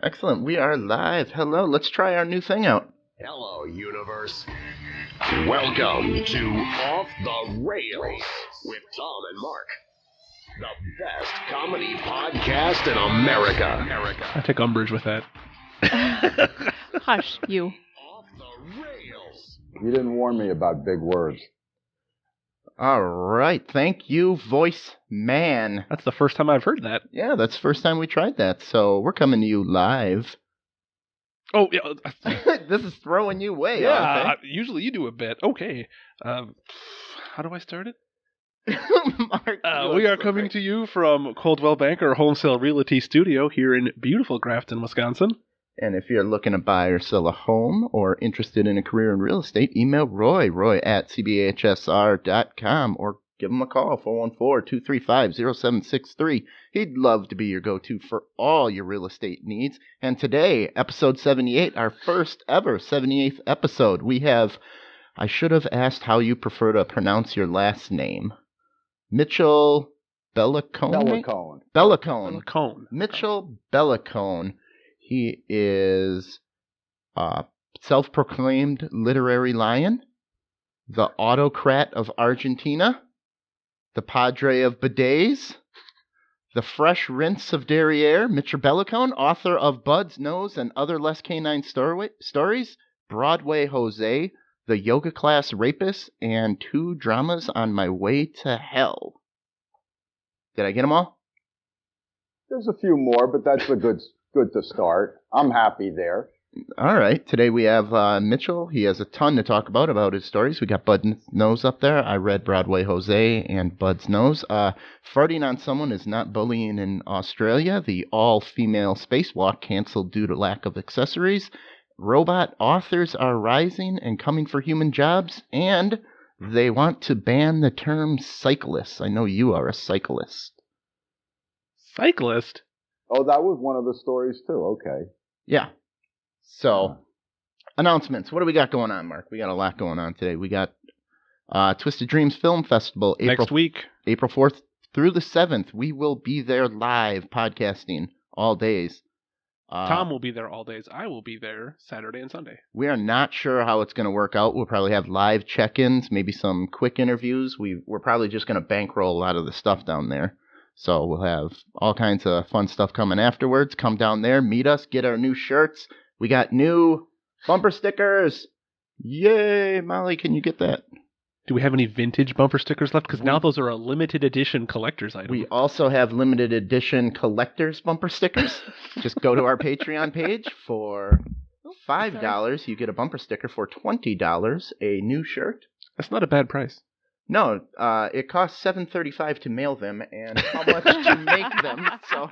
Excellent. We are live. Hello. Let's try our new thing out. Hello, universe. Welcome to Off the Rails with Tom and Mark. The best comedy podcast in America. I take umbrage with that. Hush, you. Off the Rails. You didn't warn me about big words. All right. Thank you, voice man. That's the first time I've heard that. Yeah, that's the first time we tried that. So we're coming to you live. Oh, yeah. This is throwing you way Yeah, off. usually you do a bit. Okay. How do I start it? Mark, We are coming to you from Coldwell Banker Wholesale Realty Studio here in beautiful Grafton, Wisconsin. And if you're looking to buy or sell a home or interested in a career in real estate, email Roy at cbhsr.com or give him a call, 414-235-0763. He'd love to be your go-to for all your real estate needs. And today, episode 78, our first ever 78th episode, we have, I should have asked how you prefer to pronounce your last name. Mitchell Belacone? Belacone. Mitchell Belacone. He is a self-proclaimed literary lion, the autocrat of Argentina, the padre of bidets, the fresh rinse of derriere, Mitchell Belacone, author of Bud's Nose and Other Less Canine Stories, Broadway Jose, The Yoga Class Rapist, and 2 dramas on my way to hell. Did I get them all? There's a few more, but that's a good to start. I'm happy there. All right. Today we have Mitchell. He has a ton to talk about his stories. We got Bud's Nose up there. I read Broadway Jose and Bud's Nose. Farting on someone is not bullying in Australia. The all-female spacewalk canceled due to lack of accessories. Robot authors are rising and coming for human jobs. And they want to ban the term cyclist. I know you are a cyclist. Cyclist? Oh, that was one of the stories too. Okay. Yeah. So, announcements. What do we got going on, Mark? We got a lot going on today. We got Twisted Dreams Film Festival Next week. April 4th through the 7th. We will be there live podcasting all days. Tom will be there all days. I will be there Saturday and Sunday. We are not sure how it's going to work out. We'll probably have live check-ins, maybe some quick interviews. We're probably just going to bankroll a lot of the stuff down there. So we'll have all kinds of fun stuff coming afterwards. Come down there, meet us, get our new shirts. We got new bumper stickers. Yay! Molly, can you get that? Do we have any vintage bumper stickers left? Because now those are a limited edition collector's item. We also have limited edition collector's bumper stickers. Just go to our Patreon page for $5. You get a bumper sticker. For $20, a new shirt. That's not a bad price. No, it costs $7.35 to mail them, and how much to make them. So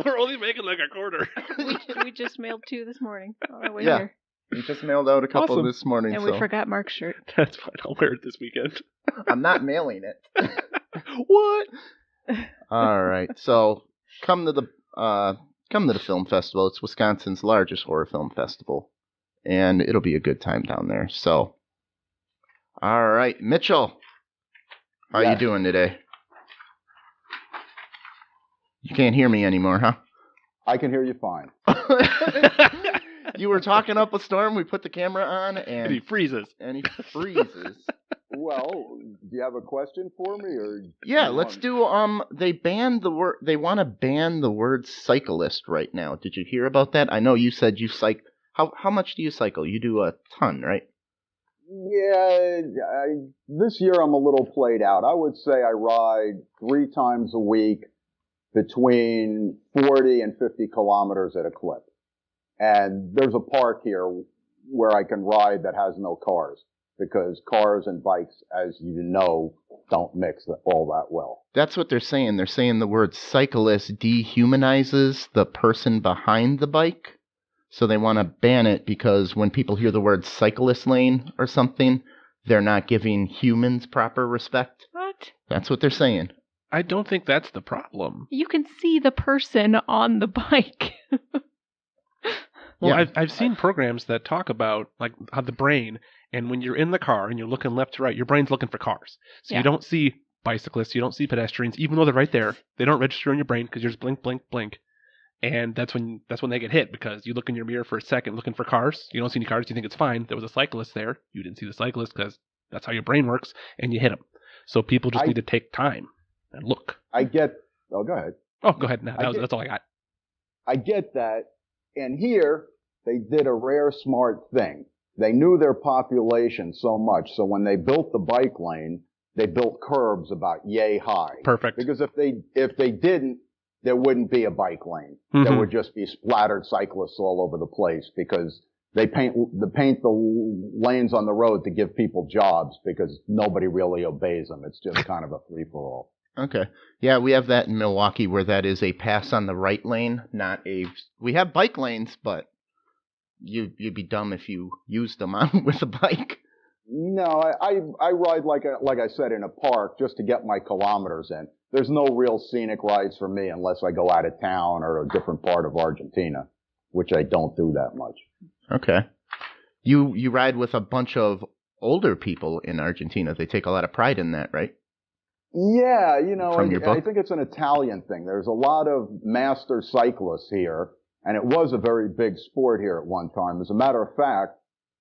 we're only making like a quarter. We just mailed 2 this morning on our way Yeah. here. We just mailed out a couple Awesome. this morning. And so we forgot Mark's shirt. That's fine. I'll wear it this weekend. I'm not mailing it. What? All right. So come to the film festival. It's Wisconsin's largest horror film festival, and it'll be a good time down there. So. All right, Mitchell, how you doing today? You can't hear me anymore, huh? I can hear you fine. You were talking up a storm. We put the camera on, And he freezes. Well, do you have a question for me, or? Yeah, let's do. They banned the word. They want to ban the word cyclist right now. Did you hear about that? I know you said you How much do you cycle? You do a ton, right? Yeah, this year I'm a little played out. I would say I ride 3 times a week between 40 and 50 kilometers at a clip. And there's a park here where I can ride that has no cars, because cars and bikes, as you know, don't mix all that well. That's what they're saying. They're saying the word cyclist dehumanizes the person behind the bike. So they want to ban it because when people hear the word cyclist lane or something, they're not giving humans proper respect. What? That's what they're saying. I don't think that's the problem. You can see the person on the bike. Well, Yeah. I've seen programs that talk about like how the brain, and when you're in the car and you're looking left to right, your brain's looking for cars. So Yeah. you don't see bicyclists, you don't see pedestrians, even though they're right there. They don't register in your brain because you're just blink, blink, blink. And that's when they get hit, because you look in your mirror for a second looking for cars. You don't see any cars. You think it's fine. There was a cyclist there. You didn't see the cyclist because that's how your brain works, and you hit him. So people just need to take time and look. Oh, go ahead. Oh, go ahead. No, that's all I got. I get that. And here, they did a rare smart thing. They knew their population so much, so when they built the bike lane, they built curbs about yay high. Perfect. Because if they didn't, there wouldn't be a bike lane. Mm-hmm. There would just be splattered cyclists all over the place, because they paint the lanes on the road to give people jobs, because nobody really obeys them. It's just kind of a free-for-all. Okay. Yeah, we have that in Milwaukee, where that is a pass on the right lane, not a... We have bike lanes, but you'd be dumb if you used them on with a bike. No, I ride, like I said, in a park just to get my kilometers in. There's no real scenic rides for me unless I go out of town or a different part of Argentina, which I don't do that much. Okay. You ride with a bunch of older people in Argentina. They take a lot of pride in that, right? Yeah, I think it's an Italian thing. There's a lot of master cyclists here, and it was a very big sport here at one time. As a matter of fact,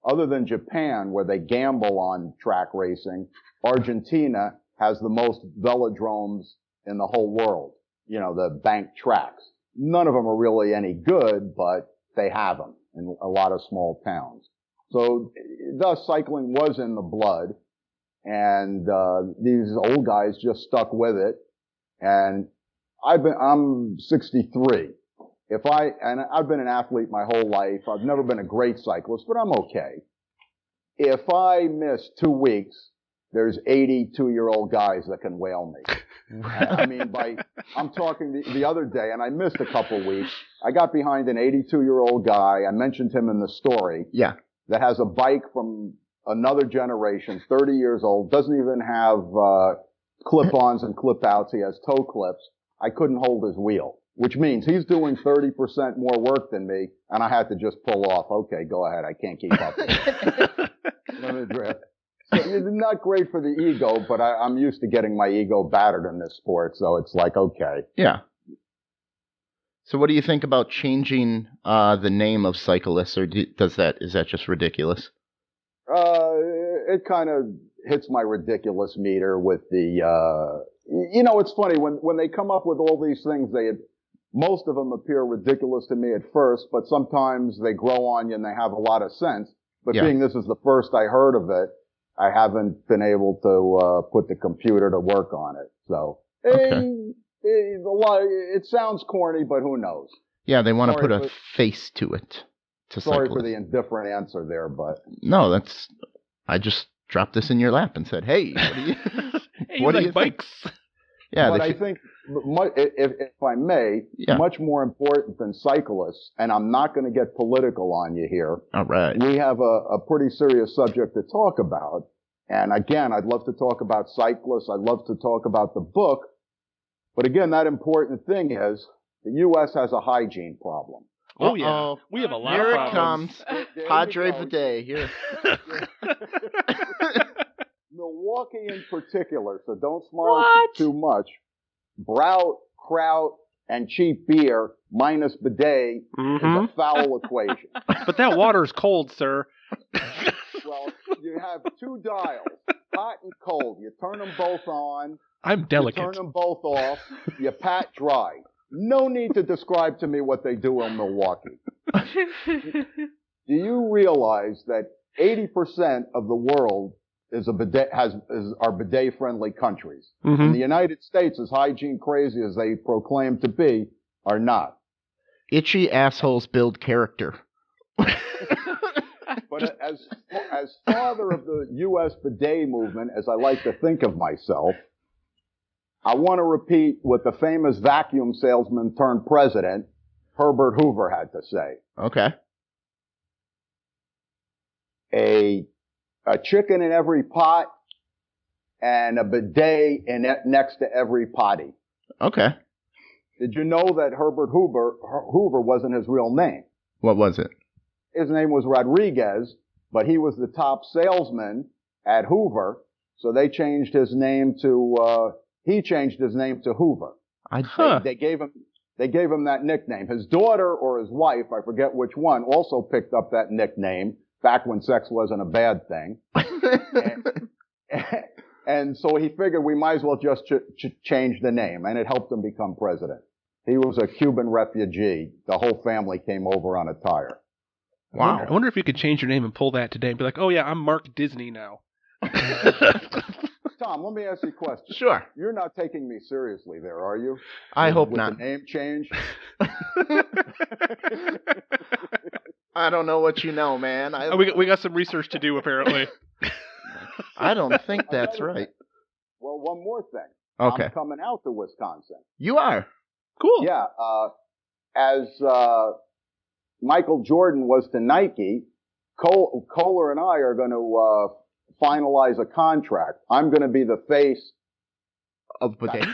other than Japan, where they gamble on track racing, Argentina has the most velodromes in the whole world. The banked tracks. None of them are really any good, but they have them in a lot of small towns. So, thus, cycling was in the blood. And these old guys just stuck with it. And I'm 63. I've been an athlete my whole life. I've never been a great cyclist, but I'm okay. If I miss 2 weeks, there's 82-year-old guys that can whale me. I mean, I'm talking the other day, and I missed a couple weeks. I got behind an 82-year-old guy. I mentioned him in the story. Yeah. That has a bike from another generation, 30 years old, doesn't even have clip-ons and clip-outs. He has toe clips. I couldn't hold his wheel, which means he's doing 30% more work than me, and I had to just pull off. Okay, go ahead. I can't keep up with it. Let me drift. So it's not great for the ego, but I'm used to getting my ego battered in this sport, so it's like, okay. Yeah. So what do you think about changing the name of cyclists, or is that just ridiculous? It kind of hits my ridiculous meter with the, it's funny when they come up with all these things, most of them appear ridiculous to me at first, but sometimes they grow on you and they have a lot of sense. But being this is the first I heard of it, I haven't been able to, put the computer to work on it. So, it sounds corny, but who knows? Yeah, they want to put a face to it. Sorry for the indifferent answer there, but no, I just dropped this in your lap and said, "Hey, what do you? What do you bikes?" Think? Yeah, but I think, if I may, much more important than cyclists, and I'm not going to get political on you here. All right, we have a pretty serious subject to talk about, and again, I'd love to talk about cyclists. I'd love to talk about the book, but again, that important thing is the U.S. has a hygiene problem. Oh, yeah. We have a lot of problems. Here it comes. Padre Bidet. Here. Milwaukee in particular, so don't smile too much. Brout, kraut, and cheap beer minus bidet is a foul equation. But that water's cold, sir. Well, you have 2 dials, hot and cold. You turn them both on. I'm delicate. You turn them both off. You pat dry. No need to describe to me what they do in Milwaukee. Do you realize that 80% of the world is are bidet-friendly countries? Mm-hmm. And the United States, as hygiene crazy as they proclaim to be, are not. Itchy assholes build character. But as father of the U.S. bidet movement, as I like to think of myself, I want to repeat what the famous vacuum salesman turned president, Herbert Hoover, had to say. Okay. A chicken in every pot and a bidet next to every potty. Okay. Did you know that Herbert Hoover wasn't his real name? What was it? His name was Rodriguez, but he was the top salesman at Hoover, so they changed his name to he changed his name to Hoover. They gave him they gave him that nickname. His daughter or his wife, I forget which one, also picked up that nickname back when sex wasn't a bad thing. And so he figured we might as well just change the name, and it helped him become president. He was a Cuban refugee. The whole family came over on a tire. Wow. I wonder if you could change your name and pull that today and be like, oh yeah, I'm Mark Disney now. Tom, let me ask you a question. Sure. You're not taking me seriously there, are you? I hope with not. The name change? I don't know what you know, man. We got some research to do, apparently. I don't think that's right. Well, one more thing. Okay. I'm coming out to Wisconsin. You are. Cool. Yeah. As Michael Jordan was to Nike, Kohler and I are going to finalize a contract. I'm going to be the face Of bidet.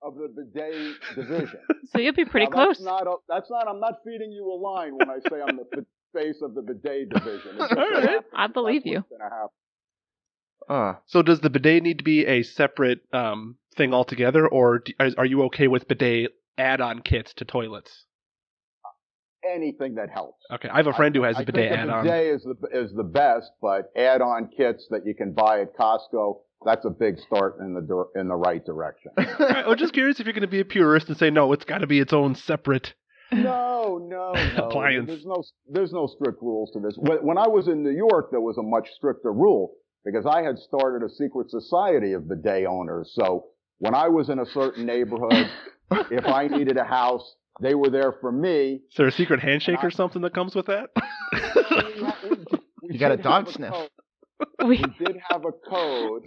of the bidet division. So you'll be pretty Now, close. I'm not feeding you a line when I say I'm the face of the bidet division. It's just All right. I believe you. what's gonna happen. So does the bidet need to be a separate thing altogether, or are you okay with bidet add-on kits to toilets? Anything that helps. Okay, I have a friend who has a bidet I think add-on. a bidet is the best, but add-on kits that you can buy at Costco, that's a big start in the right direction. I was just curious if you're going to be a purist and say, no, it's got to be its own separate No. appliance. There's no strict rules to this. When I was in New York, there was a much stricter rule because I had started a secret society of bidet owners. So when I was in a certain neighborhood, if I needed a house, they were there for me. Is there a secret handshake or something that comes with that? You got a dog sniff. We did have a code.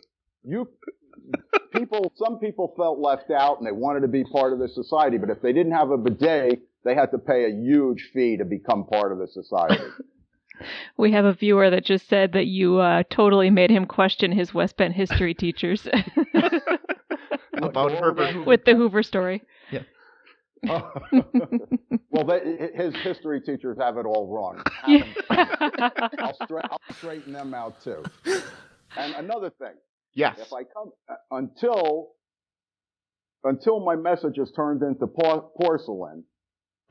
Some people felt left out and they wanted to be part of the society, but if they didn't have a bidet, they had to pay a huge fee to become part of the society. We have a viewer that just said that you totally made him question his West Bend history teachers About Herbert Hoover. with the Hoover story. Yeah. Well, his history teachers have it all wrong. Yeah. I'll straighten them out too. And another thing. Yes. If I come until my message is turned into porcelain,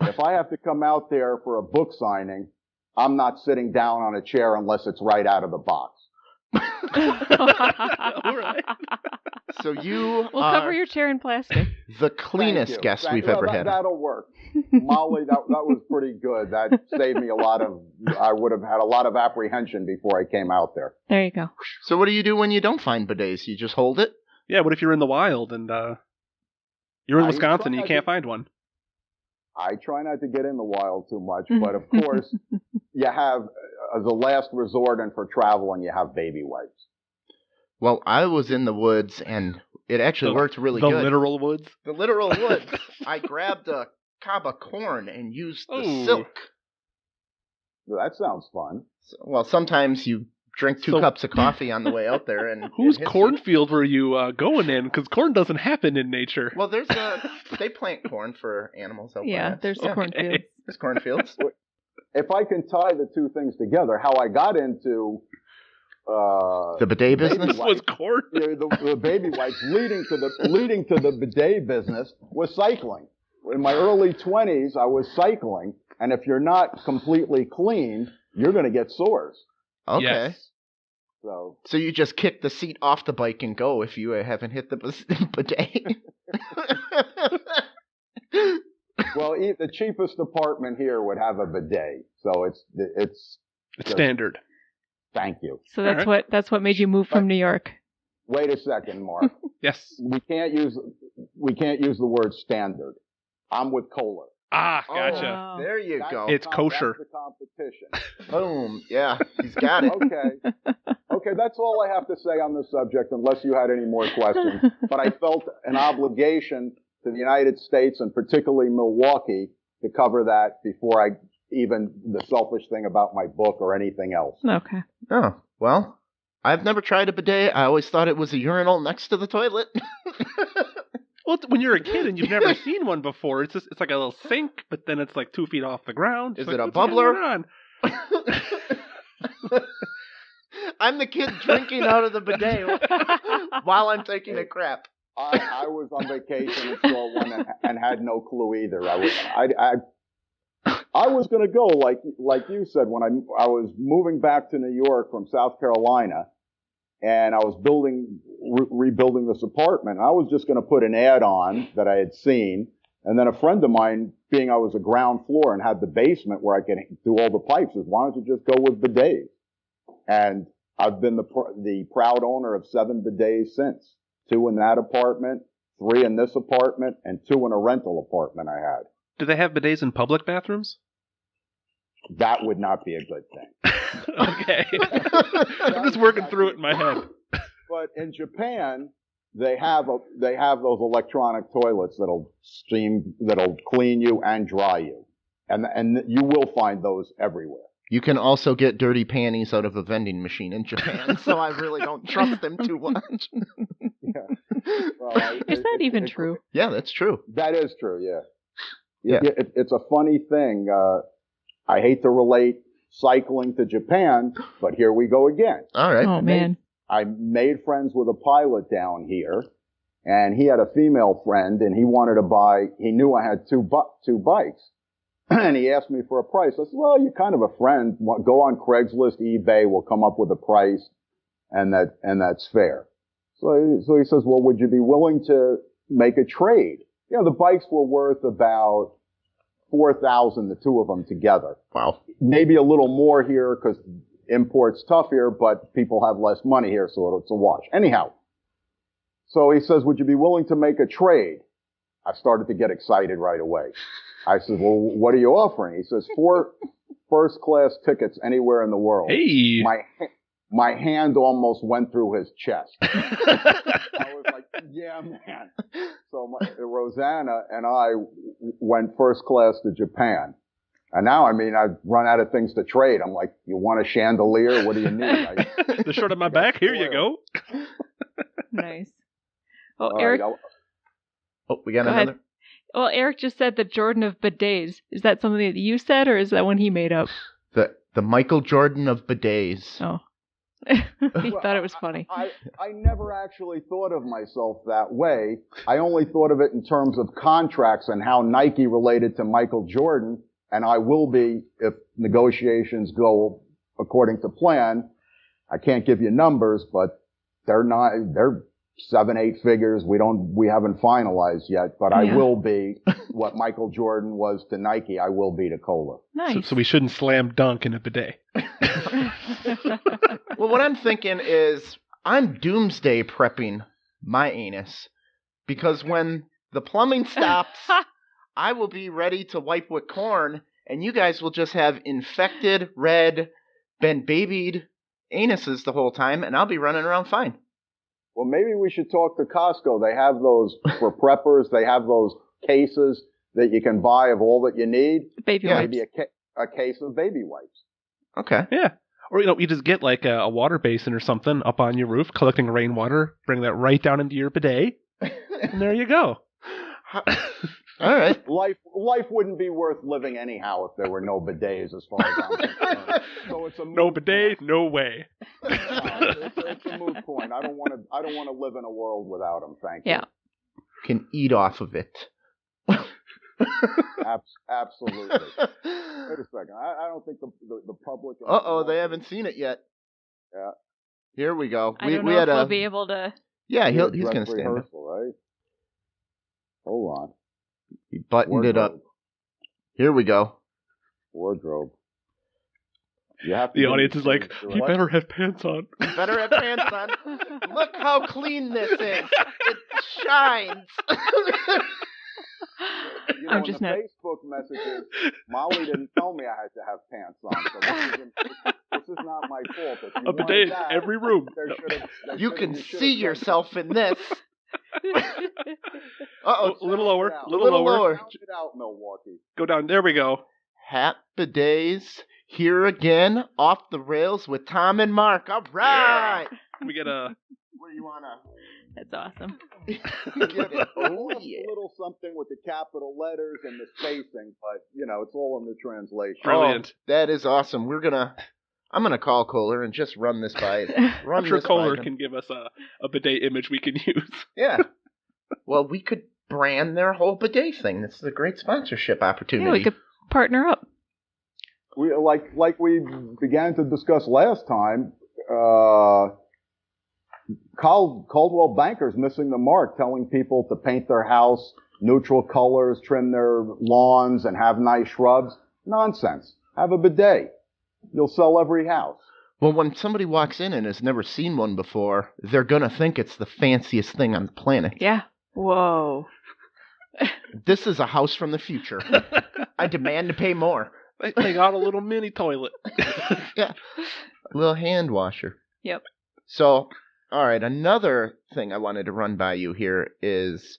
if I have to come out there for a book signing, I'm not sitting down on a chair unless it's right out of the box. All right. So you We'll are cover your chair in plastic. the cleanest guest we've ever had. That'll work. Molly, that was pretty good. That saved me I would have had a lot of apprehension before I came out there. There you go. So what do you do when you don't find bidets? You just hold it? Yeah, what if you're in the wild and you're in I Wisconsin and try you can't find one? I try not to get in the wild too much, but of course, you have, as a last resort and for traveling, you have baby wipes. Well, I was in the woods, and it actually worked really the good. The literal woods? The literal woods. I grabbed a cob of corn and used the Ooh. silk. Well, that sounds fun. Well, sometimes you drink 2 cups of coffee on the way out there. And Whose it hits cornfield were you going in? Because corn doesn't happen in nature. Well, they plant corn for animals out Yeah, there. there's cornfields. There's cornfields. If I can tie the two things together, how I got into The bidet business? Was corn? the baby wipes leading to the bidet business was cycling. In my early 20s, I was cycling, and if you're not completely clean, you're going to get sores. Okay. Yes. So you just kick the seat off the bike and go if you haven't hit the bidet. well, the cheapest apartment here would have a bidet, so it's Standard. Thank you. So that's what made you move from New York. Wait a second, Mark. Yes. We can't use the word standard. I'm with Kohler. Ah, gotcha. Oh. There you go. It's kosher. That's the competition. Boom. Yeah, he's got it. Okay, that's all I have to say on this subject, unless you had any more questions. But I felt an obligation to the United States and particularly Milwaukee to cover that before even the selfish thing about my book or anything else. Okay. Oh, well, I've never tried a bidet. I always thought it was a urinal next to the toilet. Well, when you're a kid and you've never seen one before, it's like a little sink, but then it's like 2 feet off the ground. Is it's it like, a what's bubbler? going on? I'm the kid drinking out of the bidet while I'm taking a crap. I was on vacation and saw one and had no clue either. I was going to go like you said when I was moving back to New York from South Carolina, and I was rebuilding this apartment. I was just going to put an ad on that I had seen, and then a friend of mine, being I was a ground floor and had the basement where I could do all the pipes, says, "Why don't you just go with bidets?" And I've been the proud owner of 7 bidets since. 2 in that apartment, 3 in this apartment, and 2 in a rental apartment I had. Do they have bidets in public bathrooms? That would not be a good thing. Okay. I'm just working through it in my head. But in Japan, they have those electronic toilets that'll clean you and dry you. And you will find those everywhere. You can also get dirty panties out of a vending machine in Japan, so I really don't trust them too much. Yeah. Well, Is that even true? Yeah, that's true. That is true, yeah. Yeah. It's a funny thing. I hate to relate cycling to Japan, but here we go again. All right. Oh, man. I made friends with a pilot down here, and he had a female friend, and he wanted to buy, he knew I had two bikes. And he asked me for a price. I said, well, you're kind of a friend. Go on Craigslist, eBay. We'll come up with a price, and that's fair. So he says, well, would you be willing to make a trade? You know, the bikes were worth about $4,000, the 2 of them together. Wow. Maybe a little more here because import's tough here, but people have less money here, so it's a wash. Anyhow, so he says, would you be willing to make a trade? I started to get excited right away. I said, well, what are you offering? He says, 4 first-class tickets anywhere in the world. Hey! My hand almost went through his chest. I was like, yeah, man. So Rosanna and I went first class to Japan. And now, I mean, I've run out of things to trade. I'm like, you want a chandelier? What do you need? The shirt on my back? Here you go. Nice. Oh, Eric. Right, We got Go another. ahead. Well, Eric just said the Jordan of bidets. Is that something that you said, or is that one he made up? The Michael Jordan of bidets. Oh. He thought it was funny. I never actually thought of myself that way. I only thought of it in terms of contracts and how Nike related to Michael Jordan. And I will be, if negotiations go according to plan. I can't give you numbers, but they're 7-8 figures. We haven't finalized yet, but I will be what Michael Jordan was to Nike. I will be to Kohler. Nice. So we shouldn't slam dunk in a bidet. Well, what I'm thinking is I'm doomsday prepping my anus because when the plumbing stops, I will be ready to wipe with corn, and you guys will just have infected, red, been babied anuses the whole time, and I'll be running around fine. Well, maybe we should talk to Costco. They have those for preppers. They have those cases that you can buy of all that you need. Baby wipes. Maybe a case of baby wipes. Okay. Yeah. Or, you just get like a water basin or something up on your roof, collecting rainwater, bring that right down into your bidet, and there you go. All right. Life wouldn't be worth living anyhow if there were no bidets, as far as I'm concerned. So it's a No bidet, no way. it's a moot point. I don't want to live in a world without them. Thank you. Yeah. Can eat off of it. Absolutely. Wait a second. I don't think the public. They haven't seen it yet. Yeah. Here we go. I don't know if we'll be able to. Yeah, he's going to stand up. Right? Hold on. He buttoned it up. Here we go. Wardrobe. You have to The audience is like, he better have pants on. You better have pants on. Look how clean this is. It shines. I'm just in the not. Facebook messages, Molly didn't tell me I had to have pants on, so this is not my fault. If you A bidet in that, every room. You can see yourself in this. Uh-oh. A little lower. A little Little lower. lower. Sound it out, Milwaukee. Go down. There we go. Hat bidets here again, off the rails with Tom and Mark. All right. We get a... Where do you want to... That's awesome. Oh, yeah. A little something with the capital letters and the spacing, but, it's all in the translation. Brilliant. Oh, that is awesome. I'm going to call Kohler and just run this by. I'm sure Kohler can give us a bidet image we can use. Yeah. Well, we could brand their whole bidet thing. This is a great sponsorship opportunity. Yeah, we could partner up. We like we began to discuss last time. Caldwell Banker's missing the mark, telling people to paint their house neutral colors, trim their lawns, and have nice shrubs. Nonsense. Have a bidet. You'll sell every house. Well, when somebody walks in and has never seen one before, they're going to think it's the fanciest thing on the planet. Yeah. Whoa. This is a house from the future. I demand to pay more. They got a little mini toilet. Yeah. A little hand washer. Yep. So, all right, another thing I wanted to run by you here is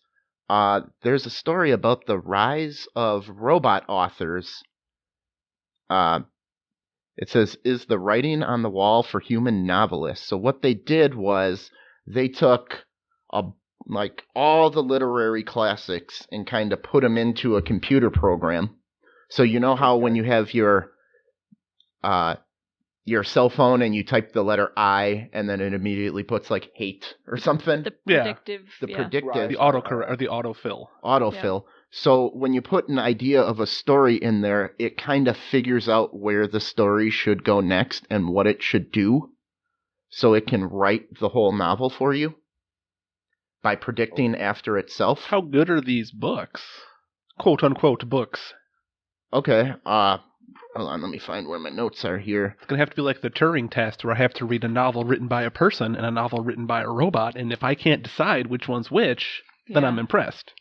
there's a story about the rise of robot authors. It says, is the writing on the wall for human novelists? So what they did was they took like all the literary classics and kind of put them into a computer program. So you know how when you have your cell phone and you type the letter I and then it immediately puts like hate or something? The predictive. The yeah. predictive. The autocorrect or the autofill. Autofill. So when you put an idea of a story in there, it kind of figures out where the story should go next and what it should do. So it can write the whole novel for you by predicting after itself. How good are these books? Quote unquote books. Okay. Hold on, let me find where my notes are here. It's going to have to be like the Turing test where I have to read a novel written by a person and a novel written by a robot. And if I can't decide which one's which, then I'm impressed.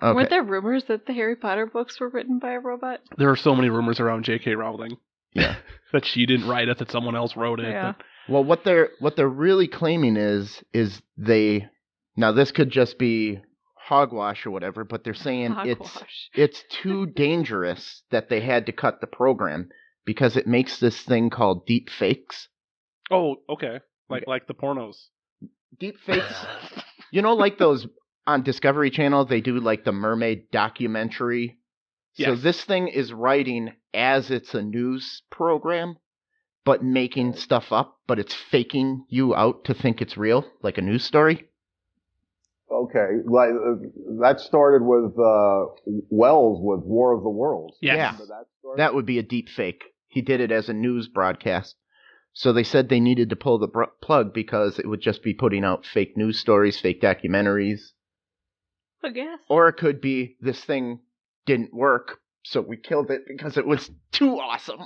Okay. Weren't there rumors that the Harry Potter books were written by a robot? There are so many rumors around J.K. Rowling. Yeah. That she didn't write it, that someone else wrote it. Yeah. Well, what they're really claiming is they, now this could just be hogwash or whatever, but they're saying it's too dangerous that they had to cut the program because it makes this thing called deep fakes. Oh, okay. Like the pornos. Deep fakes. You know, like those on Discovery Channel, they do like the mermaid documentary. Yes. So this thing is writing as it's a news program, but making stuff up, but it's faking you out to think it's real, like a news story. Okay, like that started with Wells with War of the Worlds. Yes. Yeah, Remember that story? that would be a deep fake. He did it as a news broadcast. So they said they needed to pull the plug because it would just be putting out fake news stories, fake documentaries. I guess. Or it could be this thing didn't work, so we killed it because it was too awesome.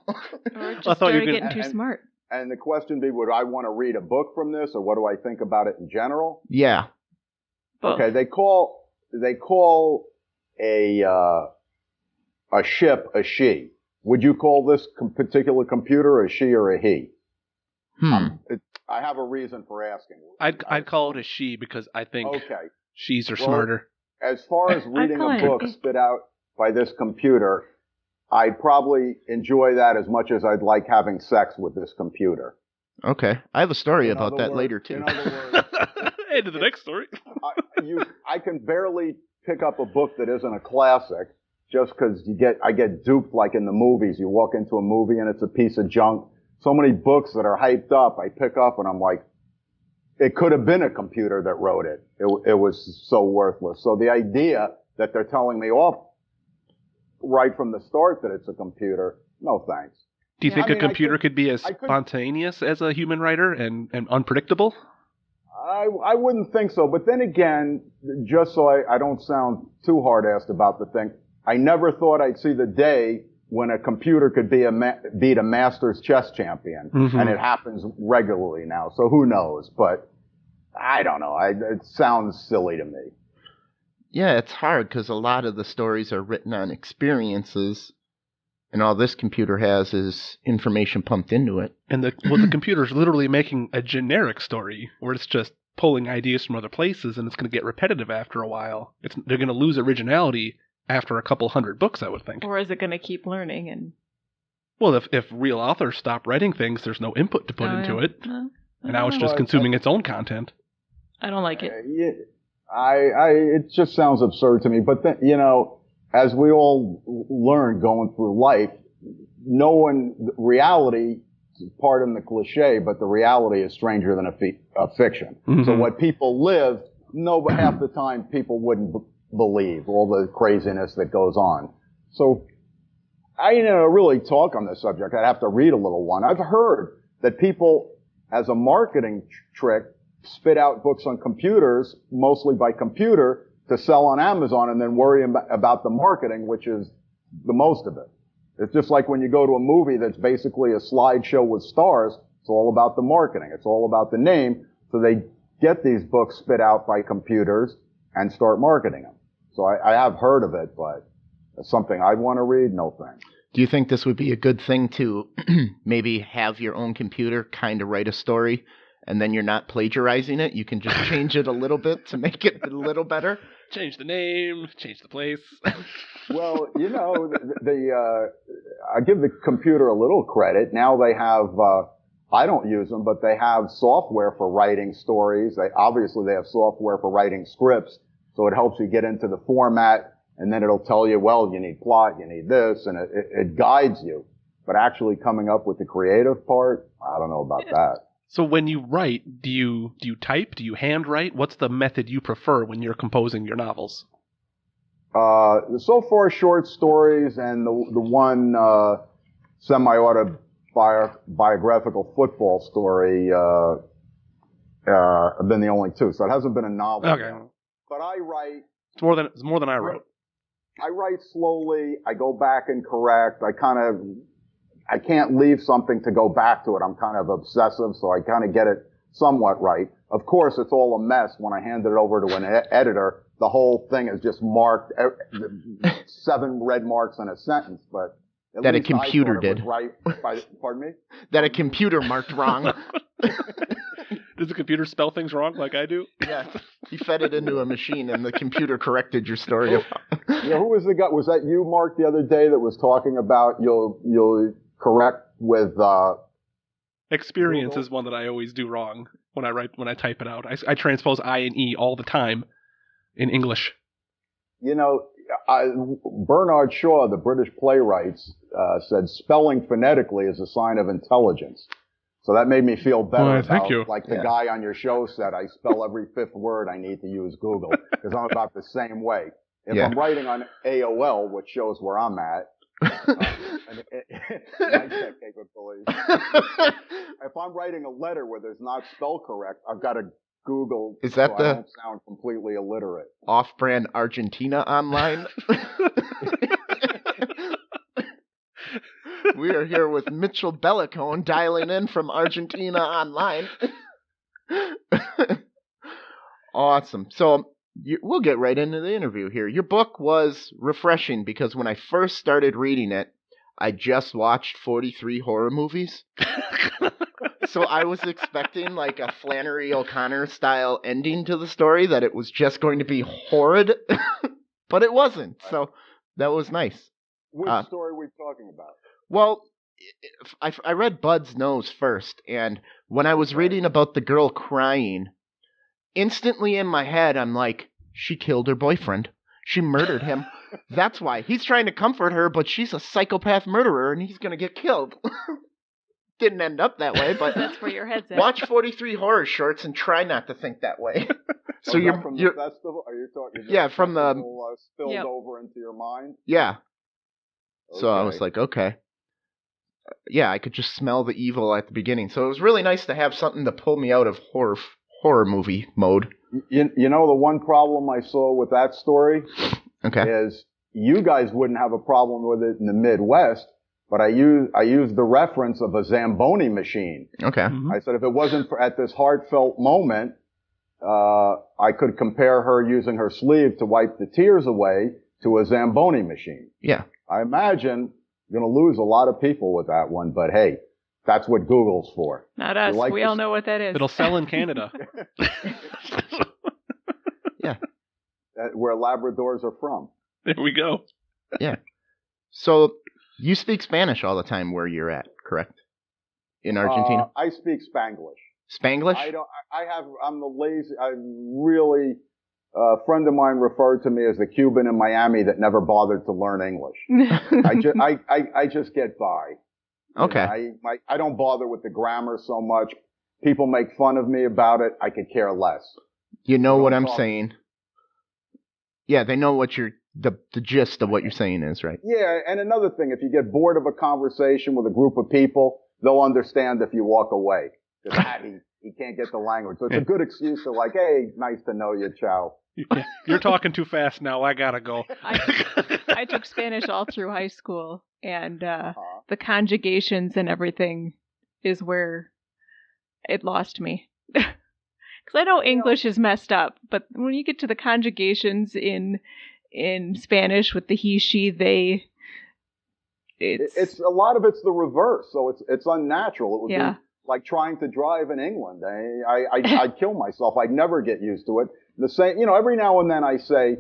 Or just started getting too smart. And the question be, would I want to read a book from this, or what do I think about it in general? Yeah. Both. Okay, they call a ship a she. Would you call this particular computer a she or a he? I have a reason for asking. I'd call it a she because I think she's are smarter. As far as reading a book spit out by this computer, I'd probably enjoy that as much as I'd like having sex with this computer. Okay. I have a story about that later, too. In other words, Hey, to the next story. I can barely pick up a book that isn't a classic just because I get duped like in the movies. You walk into a movie and it's a piece of junk. So many books that are hyped up, I pick up and I'm like, it could have been a computer that wrote it. It was so worthless. So the idea that they're telling me off right from the start that it's a computer, no thanks. Do you think a computer could be as spontaneous as a human writer and unpredictable? I wouldn't think so. But then again, just so I don't sound too hard-assed about the thing, I never thought I'd see the day when a computer could beat a Masters chess champion. Mm-hmm. And it happens regularly now. So who knows? But I don't know. It sounds silly to me. Yeah, it's hard because a lot of the stories are written on experiences. And all this computer has is information pumped into it. And the computer's literally making a generic story where it's just pulling ideas from other places and it's going to get repetitive after a while. They're going to lose originality after a couple hundred books, I would think. Or is it going to keep learning? And well, if real authors stop writing things, there's no input to put into it. And now it's just consuming its own content. I don't like it. It just sounds absurd to me. But then, as we all learn going through life, reality, pardon the cliche, but the reality is stranger than a fiction. Mm-hmm. So what people live no, but half the time people wouldn't believe all the craziness that goes on. So I didn't really talk on this subject. I'd have to read a little one. I've heard that people, as a marketing trick, spit out books on computers, mostly by computer, to sell on Amazon and then worry about the marketing, which is the most of it. It's just like when you go to a movie that's basically a slideshow with stars, it's all about the marketing. It's all about the name. So they get these books spit out by computers and start marketing them. So I have heard of it, but it's something I'd want to read? No thanks. Do you think this would be a good thing to maybe have your own computer kind of write a story, and then you're not plagiarizing it? You can just change it a little bit to make it a little better? Change the name, change the place. Well, I give the computer a little credit. Now they have, I don't use them, but they have software for writing stories. They have software for writing scripts. So it helps you get into the format, and then it'll tell you, well, you need plot, you need this, and it guides you. But actually coming up with the creative part, I don't know about that. So when you write, do you type? Do you handwrite? What's the method you prefer when you're composing your novels? So far, short stories and the one semi-autobiographical football story have been the only two. So it hasn't been a novel. Okay. Yet. But I write. It's more than I wrote. I write slowly. I go back and correct. I can't leave something to go back to it. I'm kind of obsessive, so I kind of get it somewhat right. Of course, it's all a mess when I hand it over to an editor. The whole thing is just marked 7 red marks in a sentence, but that a computer did. Right. Pardon me? That a computer marked wrong. Does the computer spell things wrong like I do? Yeah. You fed it into a machine and the computer corrected your story. Yeah, who was the guy? Was that you, Mark, the other day that was talking about you'll correct with experience Google? Is one that I always do wrong when I type it out. I transpose I and E all the time in English. Bernard Shaw, the British playwright, said spelling phonetically is a sign of intelligence. So that made me feel better thank you. Like the guy on your show said, I spell every 5th word I need to use Google because I'm about the same way. If I'm writing on AOL, which shows where I'm at, my tech capabilities. If I'm writing a letter where there's not spell correct, I've got to Google. Is that I don't sound completely illiterate. Off-brand Argentina online? We are here with Mitchell Belacone dialing in from Argentina online. Awesome. So we'll get right into the interview here. Your book was refreshing because when I first started reading it, I just watched 43 horror movies. So I was expecting like a Flannery O'Connor style ending to the story, that it was just going to be horrid, but it wasn't. So that was nice. Which story are we talking about? Well, I read Bud's Nose first, and when I was reading about the girl crying, instantly in my head, I'm like, she killed her boyfriend. She murdered him. That's why. He's trying to comfort her, but she's a psychopath murderer, and he's going to get killed. Didn't end up that way, but that's where your head's at. Watch 43 horror shorts and try not to think that way. So you're from the festival? Are you talking? Yeah, from the spilled over into your mind. Yeah. Okay. So I was like, okay. Yeah, I could just smell the evil at the beginning. So it was really nice to have something to pull me out of horror movie mode. You know, the one problem I saw with that story is you guys wouldn't have a problem with it in the Midwest, but I used the reference of a Zamboni machine. Okay. Mm-hmm. I said if it wasn't at this heartfelt moment, I could compare her using her sleeve to wipe the tears away to a Zamboni machine. Yeah. I imagine you're going to lose a lot of people with that one, but hey, that's what Google's for. Not us. We all know what that is. It'll sell in Canada. Yeah. Where Labradors are from. There we go. Yeah. So you speak Spanish all the time where you're at, correct? In Argentina? I speak Spanglish. Spanglish? I'm the lazy, a friend of mine referred to me as the Cuban in Miami that never bothered to learn English. I just get by. Okay. I don't bother with the grammar so much. People make fun of me about it. I could care less. You know Don't what I'm talk- saying. Yeah, they know what the gist of what you're saying is, right? Yeah, and another thing, if you get bored of a conversation with a group of people, they'll understand if you walk away. Because he can't get the language. So it's a good excuse to like, hey, nice to know you, ciao. You're talking too fast now. I gotta go. I took Spanish all through high school, and the conjugations and everything is where it lost me. Because I know English is messed up, but when you get to the conjugations in Spanish with the he, she, they, it's a lot of it's the reverse. So it's unnatural. It would Yeah. be like trying to drive in England. I'd kill myself. I'd never get used to it. The same, every now and then I say,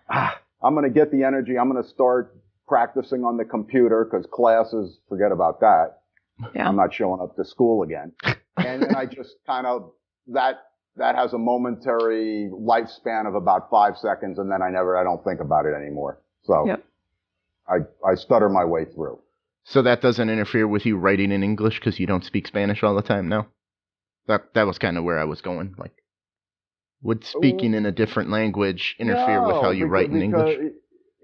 I'm going to get the energy. I'm going to start practicing on the computer because classes, forget about that. Yeah. I'm not showing up to school again. And then I just kind of, that has a momentary lifespan of about 5 seconds, and then I don't think about it anymore. So Yep. I stutter my way through. So that doesn't interfere with you writing in English because you don't speak Spanish all the time now? That was kind of where I was going. Like, would speaking in a different language interfere with how you write in English?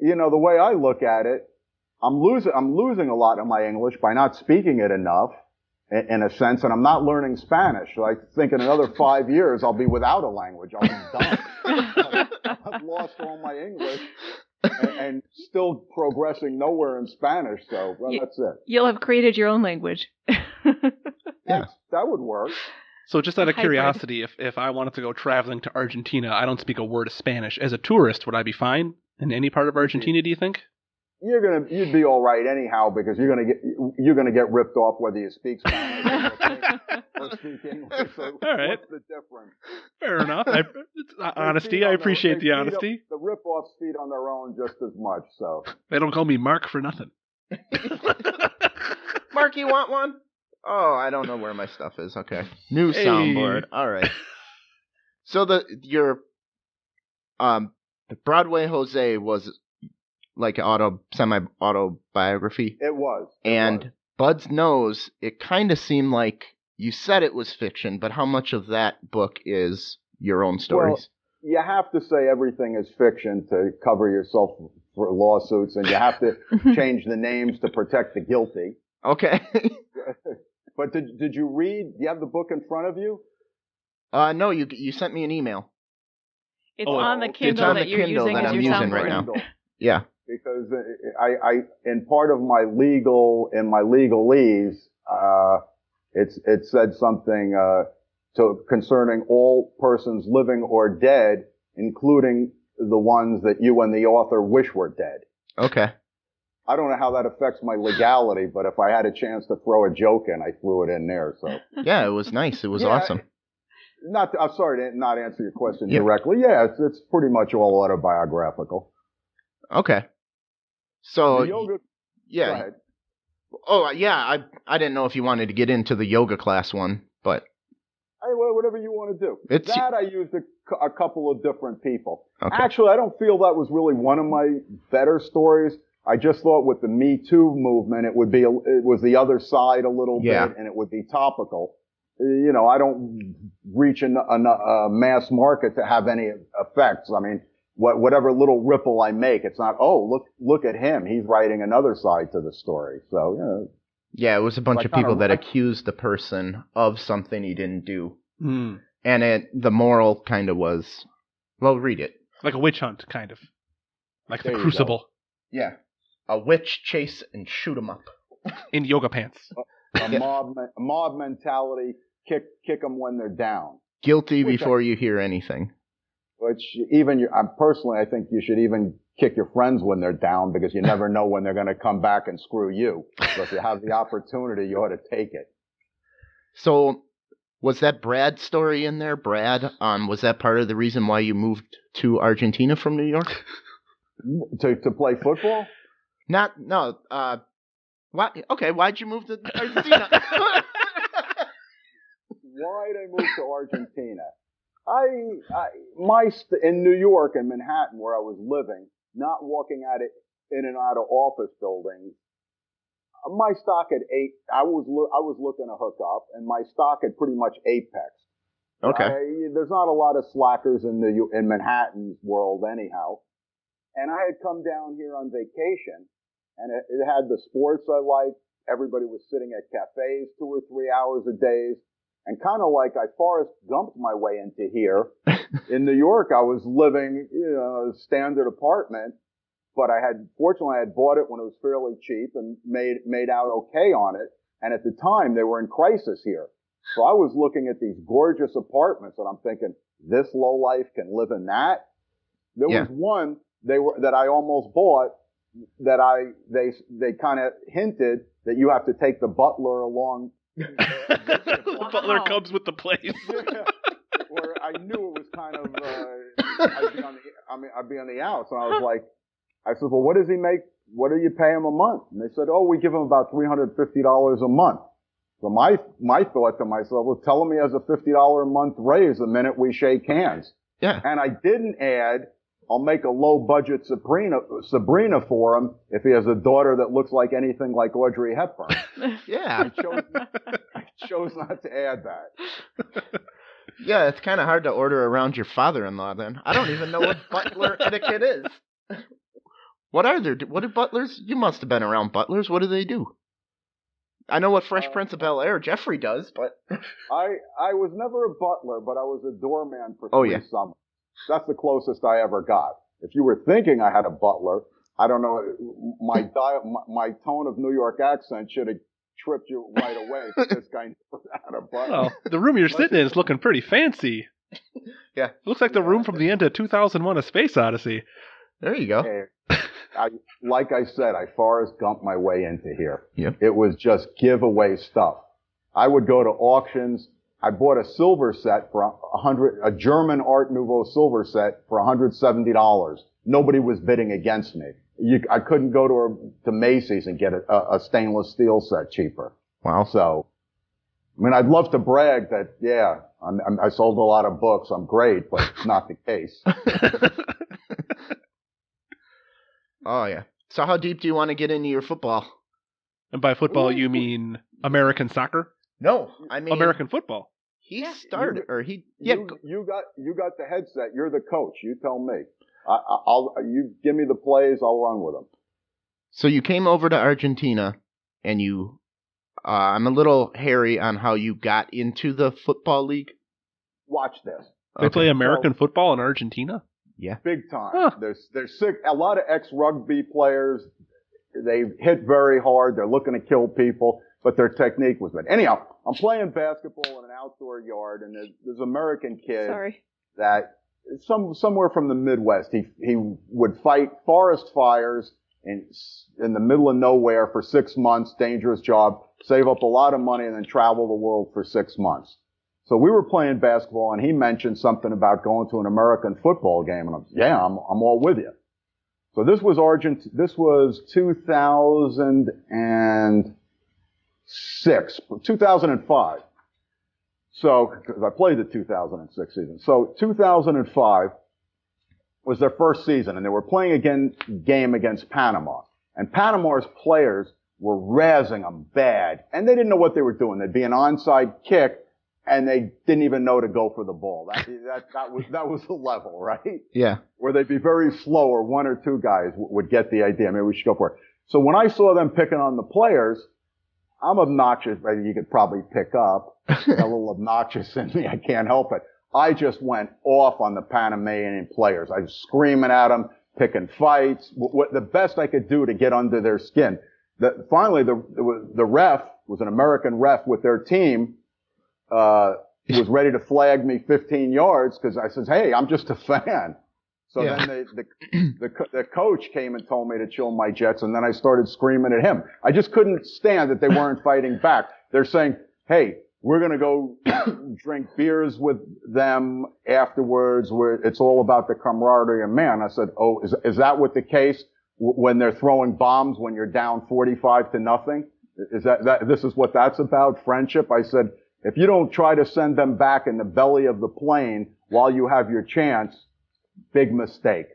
The way I look at it, I'm losing a lot of my English by not speaking it enough, in a sense, and I'm not learning Spanish. So I think in another 5 years I'll be without a language. I'll be done. I've lost all my English and still progressing nowhere in Spanish. So that's it. You'll have created your own language. Yeah, that would work. So just out of Hybrid. curiosity, if I wanted to go traveling to Argentina, I don't speak a word of Spanish. As a tourist, would I be fine in any part of Argentina, do you think? You'd be all right anyhow because you're gonna get ripped off whether you speak Spanish or speak English. So All right. What's the difference? Fair enough. It's honesty. I appreciate the honesty. The rip-offs feed on their own just as much. So They don't call me Mark for nothing. Mark, you want one? Oh, I don't know where my stuff is. Okay. New Hey. soundboard. All right. So your Broadway Jose was like semi-autobiography. it was. And Bud's Nose, it kind of seemed like you said it was fiction, but how much of that book is your own stories? Well, you have to say everything is fiction to cover yourself for lawsuits, and you have to change the names to protect the guilty. Okay. But did you read? Do you have the book in front of you? No, you sent me an email. It's Oh, on the it's Kindle on that the you're Kindle using that as I'm your using soundboard. right now. Yeah. Because I in part of my legalese, it said something concerning all persons living or dead, including the ones that you and the author wish were dead. Okay. I don't know how that affects my legality, but if I had a chance to throw a joke in, I threw it in there. So Yeah, it was nice. It was Yeah, awesome. I'm sorry to not answer your question Yeah. directly. Yeah, it's pretty much all autobiographical. Okay. So The yoga. Go yeah. ahead. Oh yeah. I didn't know if you wanted to get into the yoga class one, but Hey, whatever you want to do. It's- That I used a couple of different people. Okay. Actually, I don't feel that was really one of my better stories. I just thought with the Me Too movement, it was the other side a little Yeah. bit, and it would be topical. I don't reach a mass market to have any effects. I mean, whatever little ripple I make, it's not, oh, look at him. He's writing another side to the story. So, yeah, it was a bunch Like of people kinda- that accused the person of something he didn't do. Hmm. And the moral kind of was, well, read it. Like a witch hunt, kind of. Like There the you Crucible Yeah. A witch chase and shoot 'em up. in yoga pants. a mob mentality, kick them when they're down. Guilty Which before you hear anything. Which even personally, I think you should even kick your friends when they're down because you never know when they're going to come back and screw you. So if you have the opportunity, you ought to take it. So, was that Brad's story in there? Brad, was that part of the reason why you moved to Argentina from New York? To play football? No. Why? Okay, why'd you move to Argentina? Why'd I move to Argentina? In New York and Manhattan where I was living, not walking at it in and out of office buildings, my stock had I was looking to hook up, and my stock had pretty much apexed. Okay. There's not a lot of slackers in Manhattan's world anyhow. And I had come down here on vacation, and it had the sports I liked. Everybody was sitting at cafes 2 or 3 hours a day. And kind of like I Forrest Gumped my way into here. In New York, I was living, a standard apartment, but fortunately I had bought it when it was fairly cheap and made out okay on it. And at the time, they were in crisis here. So I was looking at these gorgeous apartments, and I'm thinking, this lowlife can live in that? There was one that I almost bought that they kind of hinted that you have to take the butler along. The butler comes with the place. Where I knew it was kind of I'd be on the outs, and I said, well, what does he make? What do you pay him a month? And they said, oh, we give him about $350 a month. So my thought to myself was, tell him he has a $50 a month raise the minute we shake hands. Yeah. And I didn't add, I'll make a low budget Sabrina for him if he has a daughter that looks like anything like Audrey Hepburn. Yeah. I chose not to add that. Yeah, it's kind of hard to order around your father-in-law then. I don't even know what butler etiquette is. What do butlers? You must have been around butlers. What do they do? I know what Fresh Prince of Bel-Air Jeffrey does, but I was never a butler, but I was a doorman for 3 summers. That's the closest I ever got. If you were thinking I had a butler, I don't know, my tone of New York accent should have tripped you right away. This guy never had a butler. Well, the room you're sitting in is looking pretty fancy. Yeah. It looks like the room from the end of 2001: A Space Odyssey. There you go. Hey, like I said, I Forrest Gumped my way into here. Yep. It was just giveaway stuff. I would go to auctions. I bought a silver set for a German Art Nouveau silver set for $170. Nobody was bidding against me. I couldn't go to Macy's and get a stainless steel set cheaper. Wow. So, I mean, I'd love to brag that, I sold a lot of books. I'm great, but it's not the case. Oh, yeah. So how deep do you want to get into your football? And by football, you mean American soccer? No, I mean American football. He started, You got the headset. You're the coach. You tell me. You give me the plays. I'll run with them. So you came over to Argentina, and I'm a little hairy on how you got into the football league. Watch this. They play American football in Argentina? Yeah. Big time. Huh. There's a lot of ex-rugby players. They hit very hard. They're looking to kill people, but their technique was good. Anyhow, I'm playing basketball in an outdoor yard, and there's an American kid that somewhere from the Midwest. He would fight forest fires in the middle of nowhere for 6 months, dangerous job, save up a lot of money, and then travel the world for 6 months. So we were playing basketball, and he mentioned something about going to an American football game, and I'm all with you. So this was 2005. So, because I played the 2006 season. So 2005 was their first season, and they were playing a game against Panama. And Panama's players were razzing them bad, and they didn't know what they were doing. There'd be an onside kick, and they didn't even know to go for the ball. That was the level, right? Yeah. Where they'd be very slow, or 1 or 2 guys would get the idea. Maybe we should go for it. So when I saw them picking on the players, I'm obnoxious, but you could probably pick up. A little obnoxious in me. I can't help it. I just went off on the Panamanian players. I was screaming at them, picking fights, the best I could do to get under their skin. Finally, the ref was an American ref with their team, was ready to flag me 15 yards because I says, hey, I'm just a fan. So then the coach came and told me to chill my jets, and then I started screaming at him. I just couldn't stand that they weren't fighting back. They're saying, hey, we're going to go drink beers with them afterwards. It's all about the camaraderie of man. I said, oh, is that what the case when they're throwing bombs when you're down 45-0? Is this is what that's about, friendship? I said, if you don't try to send them back in the belly of the plane while you have your chance, big mistake.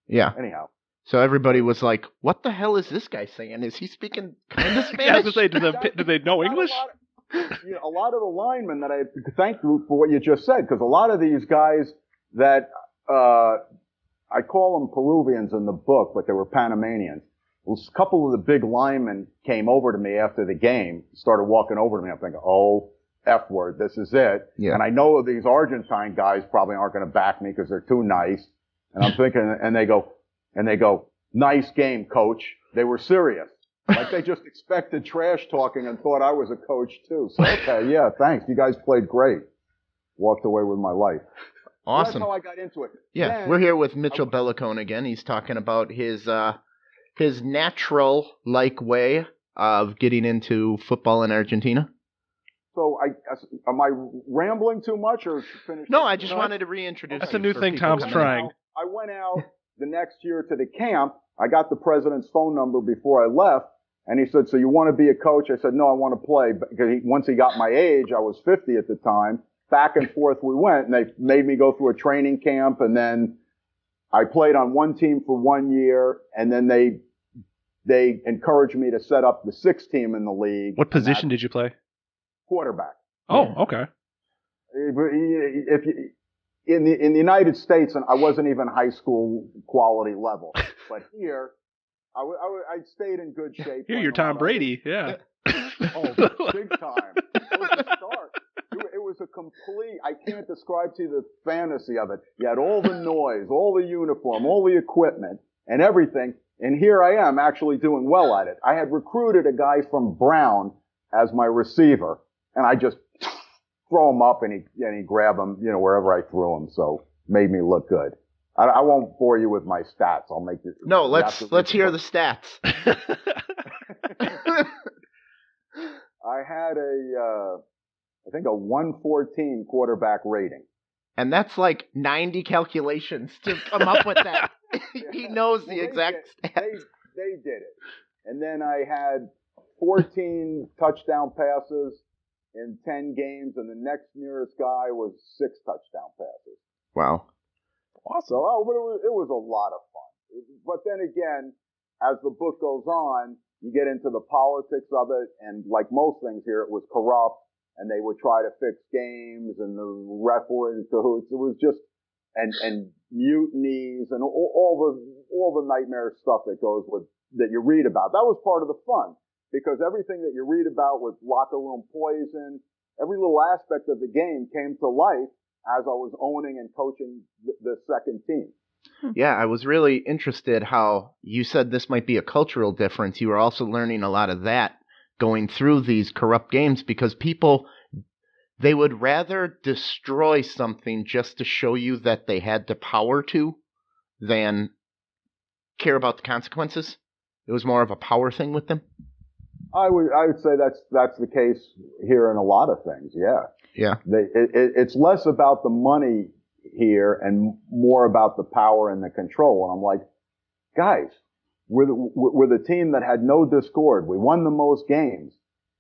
Yeah. Anyhow. So everybody was like, what the hell is this guy saying? Is he speaking kind of Spanish? Yeah, I was going to say, do they know English? a lot of the linemen that I thank you for what you just said, because a lot of these guys that I call them Peruvians in the book, but they were Panamanians. A couple of the big linemen came over to me after the game, started walking over to me. I'm thinking, oh, F word, this is it. Yeah. And I know these Argentine guys probably aren't going to back me because they're too nice. And I'm thinking, and they go, nice game, coach. They were serious. Like they just expected trash talking and thought I was a coach too. So, okay, yeah, thanks. You guys played great. Walked away with my life. Awesome. So that's how I got into it. Yeah, Then, we're here with Mitchell Belacone again. He's talking about his natural-like way of getting into football in Argentina. So, am I rambling too much or finish? No, I just wanted to reintroduce. That's you a new for thing people Tom's coming trying. I went out the next year to the camp. I got the president's phone number before I left, and he said, "So you want to be a coach?" I said, "No, I want to play." Because once he got my age, I was 50 at the time. Back and forth we went, and they made me go through a training camp, and then I played on one team for 1 year, and then they encouraged me to set up the sixth team in the league. What position did you play? Quarterback. Oh, okay. If you, in the United States, and I wasn't even high school quality level, but here I stayed in good shape. Here, you're Tom Brady. Yeah. Oh, big time. It was a start. It was a complete, I can't describe to you the fantasy of it. You had all the noise, all the uniform, all the equipment, and everything. And here I am actually doing well at it. I had recruited a guy from Brown as my receiver, and I just throw him up and he grab him, wherever I threw him. So made me look good. I won't bore you with my stats. I'll make you. No, let's hear the stats. I had I think a 114 quarterback rating. And that's like 90 calculations to come up with that. He knows the exact stats. They did it. And then I had 14 touchdown passes in 10 games, and the next nearest guy was 6 touchdown passes. Wow. Awesome. So it was a lot of fun. But then again, as the book goes on, you get into the politics of it, and like most things here, it was corrupt, and they would try to fix games, and the referees, it was just, and mutinies, and all the nightmare stuff that goes with, that you read about. That was part of the fun, because everything that you read about with locker room poison, every little aspect of the game came to life as I was owning and coaching the second team. Yeah, I was really interested how you said this might be a cultural difference. You were also learning a lot of that going through these corrupt games, because people, they would rather destroy something just to show you that they had the power to than care about the consequences. It was more of a power thing with them. I would say that's the case here in a lot of things. Yeah. Yeah. It's less about the money here and more about the power and the control. And I'm like, guys, we're the team that had no discord. We won the most games.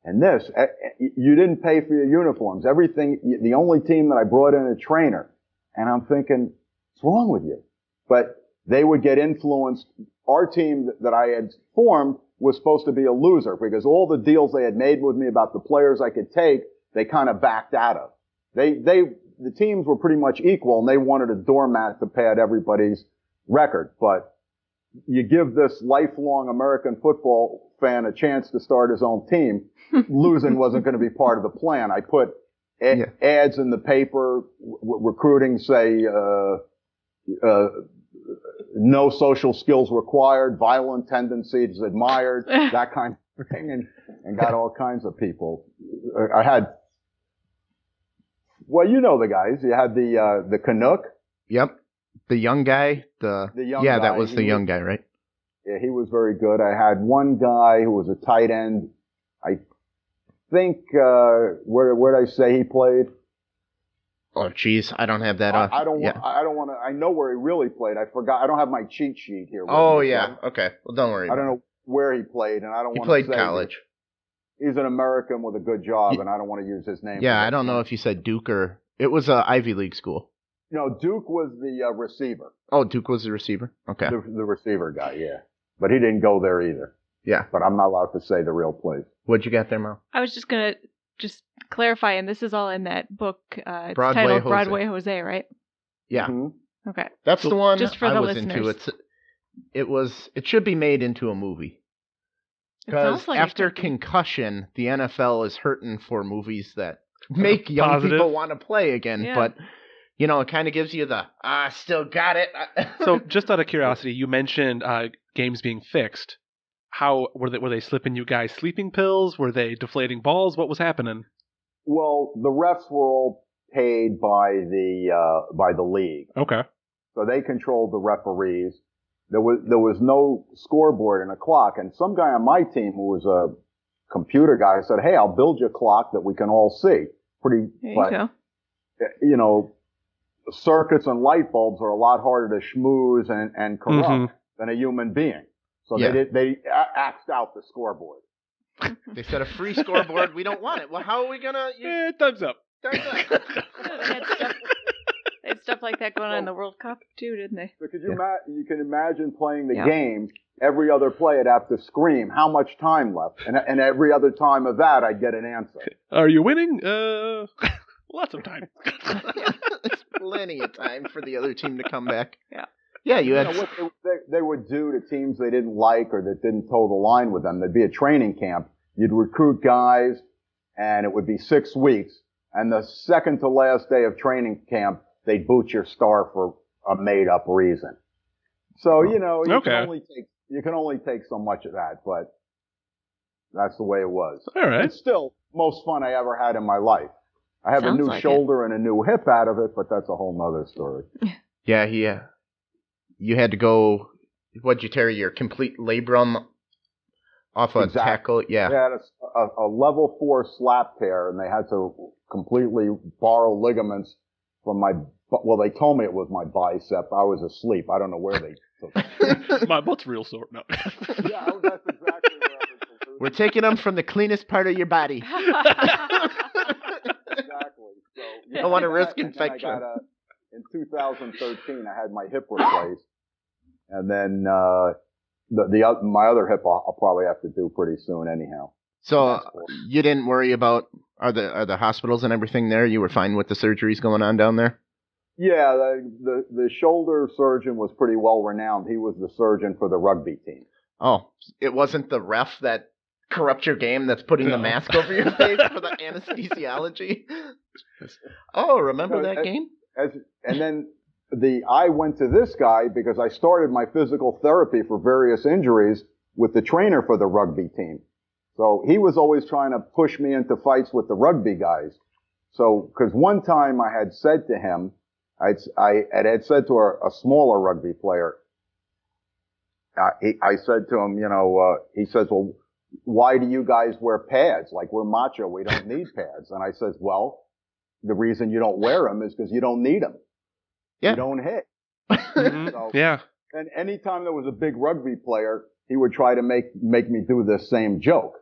And this, you didn't pay for your uniforms. Everything, the only team that I brought in a trainer. And I'm thinking, what's wrong with you? But they would get influenced. Our team that I had formed was supposed to be a loser, because all the deals they had made with me about the players I could take, they kind of backed out of. The teams were pretty much equal, and they wanted a doormat to pad everybody's record. But you give this lifelong American football fan a chance to start his own team, losing wasn't going to be part of the plan. I put ads in the paper, recruiting, say, no social skills required, violent tendencies admired, that kind of thing, and got all kinds of people. I had, well, you know the guys. You had the Canuck. Yep. The young guy. The young guy. That was the young guy, right? Yeah, he was very good. I had one guy who was a tight end. I think, where did I say he played? Oh, geez, I don't have that. I don't want to. I know where he really played. I forgot. I don't have my cheat sheet here. Oh yeah. Okay. Well, don't worry. I don't know where he played, and I don't want to say. He played college. He's an American with a good job, and I don't want to use his name. Yeah, I don't know if you said Duke or it was a Ivy League school. No, Duke was the receiver. Oh, Duke was the receiver. Okay. The receiver guy, yeah, but he didn't go there either. Yeah, but I'm not allowed to say the real place. What'd you get there, Mo? I was just gonna just clarify, and this is all in that book. It's Broadway titled Jose. Broadway Jose, right? Yeah. Mm-hmm. Okay. That's the one just for I the was listeners. into. It should be made into a movie. It Because sounds like it after could be. concussion, the NFL is hurting for movies that make young Positive. people want to play again. Yeah. But, it kind of gives you the, still got it. So, just out of curiosity, you mentioned games being fixed. How were they slipping you guys sleeping pills? Were they deflating balls? What was happening? Well, the refs were all paid by the league, Okay. so they controlled the referees. There was no scoreboard and a clock, and some guy on my team who was a computer guy said, "Hey, I'll build you a clock that we can all see." There you go. Circuits and light bulbs are a lot harder to schmooze and corrupt than a human being. So they axed out the scoreboard. They said a free scoreboard. We don't want it. Well, how are we going to... Thumbs up. They had stuff like that going on in the World Cup too, didn't they? So you can imagine playing the game. Every other play, I'd have to scream, "How much time left?" And every other time of that, I'd get an answer. Are you winning? Lots of time. There's plenty of time for the other team to come back. Yeah. Yeah, you had... What they would do to teams they didn't like or that didn't toe the line with them, there'd be a training camp. You'd recruit guys, and it would be 6 weeks. And the second to last day of training camp, they'd boot your star for a made-up reason. So, you can only take so much of that, but that's the way it was. All right. It's still most fun I ever had in my life. I have Sounds a new like shoulder and a new hip out of it, but that's a whole nother story. Yeah, you had to go... What'd you tear your complete labrum off a tackle? Yeah. They had a level 4 slap tear, and they had to completely borrow ligaments from they told me it was my bicep. I was asleep. I don't know where they took it. My butt's real sore. No. Yeah, that's exactly where I was. We're taking them from the cleanest part of your body. Exactly. So You don't want to risk infection. In 2013, I had my hip replaced, and then my other hip I'll probably have to do pretty soon anyhow. So you didn't worry about are the hospitals and everything there? You were fine with the surgeries going on down there? Yeah, the shoulder surgeon was pretty well renowned. He was the surgeon for the rugby team. Oh, it wasn't the ref that corrupt your game that's putting the mask over your face for the anesthesiology? Oh, remember that game? And then I went to this guy because I started my physical therapy for various injuries with the trainer for the rugby team. So he was always trying to push me into fights with the rugby guys. So, because one time I had said to him, I had said to a smaller rugby player, I said to him, he says, "Well, why do you guys wear pads? Like, we're macho, we don't need pads." And I says, "Well, the reason you don't wear them is because you don't need them. Yeah. You don't hit." So, yeah. And anytime there was a big rugby player, he would try to make me do this same joke.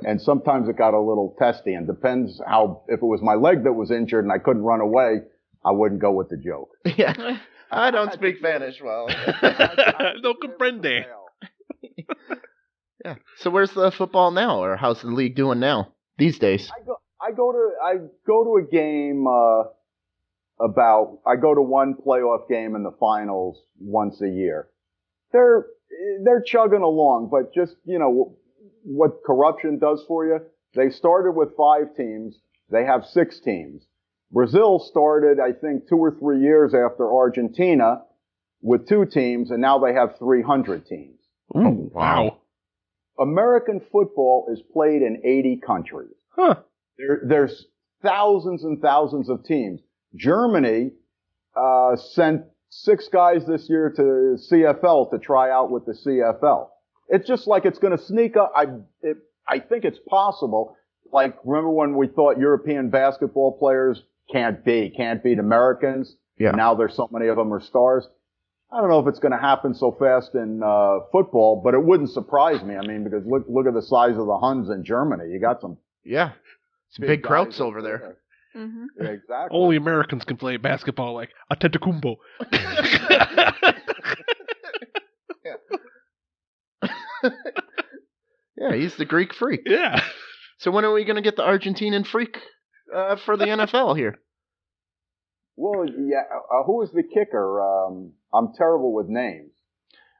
And sometimes it got a little testy, and depends if it was my leg that was injured and I couldn't run away, I wouldn't go with the joke. Yeah. I don't speak Spanish well. No comprende. Yeah. So where's the football now, or how's the league doing now these days? I go to a game I go to one playoff game in the finals once a year. They're chugging along, but just, what corruption does for you. They started with 5 teams. They have 6 teams. Brazil started, I think, 2 or 3 years after Argentina with 2 teams, and now they have 300 teams. Ooh, wow. American football is played in 80 countries. Huh. There's thousands and thousands of teams. Germany sent 6 guys this year to CFL to try out with the CFL. It's just like it's going to sneak up. I think it's possible. Like, remember when we thought European basketball players can't beat Americans? Yeah. Now there's so many of them are stars. I don't know if it's going to happen so fast in football, but it wouldn't surprise me. I mean, because look at the size of the Huns in Germany. You got some big krauts over there. Mm-hmm. Yeah, exactly. Only Americans can play basketball like Antetokounmpo. Yeah, he's the Greek freak. Yeah. So when are we going to get the Argentinian freak for the NFL here? Well, yeah. Who was the kicker? I'm terrible with names.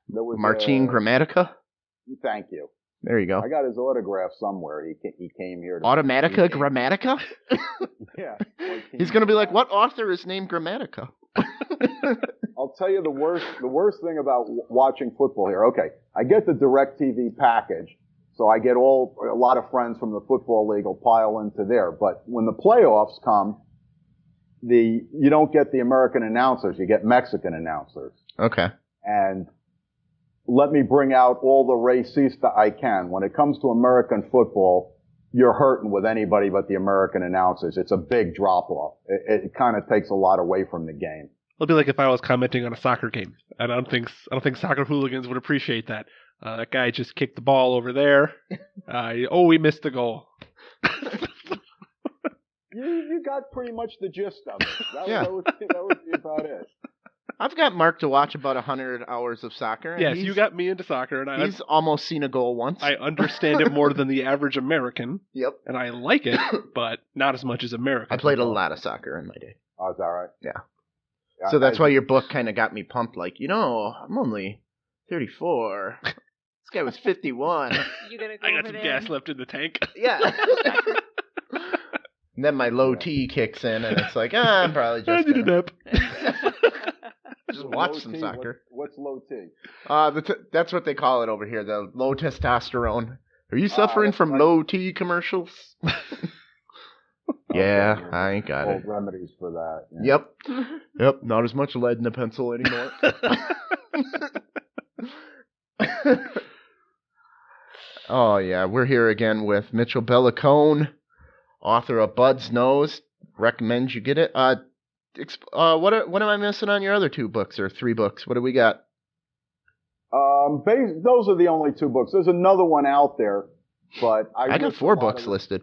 There was Martin Gramatica? Thank you. There you go. I got his autograph somewhere. He came here. Automatica Gramatica? Yeah. He's going to be like, what author is named Gramatica? I'll tell you the worst thing about watching football here. Okay, I get the DirecTV package, so I get a lot of friends from the football league will pile into there. But when the playoffs come, you don't get the American announcers, you get Mexican announcers. Okay. And let me bring out all the racista I can. When it comes to American football, you're hurting with anybody but the American announcers. It's a big drop-off. It kind of takes a lot away from the game. It'll be like if I was commenting on a soccer game. And I don't think soccer hooligans would appreciate that. That guy just kicked the ball over there. We missed the goal. You got pretty much the gist of it. That would be about it. I've got Mark to watch about 100 hours of soccer. Yes, you got me into soccer. And he's almost seen a goal once. I understand it more than the average American. Yep. And I like it, but not as much as American. I played a lot of soccer in my day. Oh, is that right? Yeah. So that's why your book kind of got me pumped. Like, I'm only 34. This guy was 51. You gonna go I got over some there? gas left in the tank. Yeah. And then my low T kicks in, and it's like, I'm probably just I need a nap. Just watch some soccer. What's low T? That's what they call it over here, the low testosterone. Are you suffering from low T commercials? Yeah, I got it. Remedies for that. Yeah. Yep. Not as much lead in the pencil anymore. Oh, yeah. We're here again with Mitchell Belacone, author of Bud's Nose. Recommend you get it. What am I missing on your other 2 books or 3 books? What do we got? Those are the only 2 books. There's another one out there, but I got 4 books listed.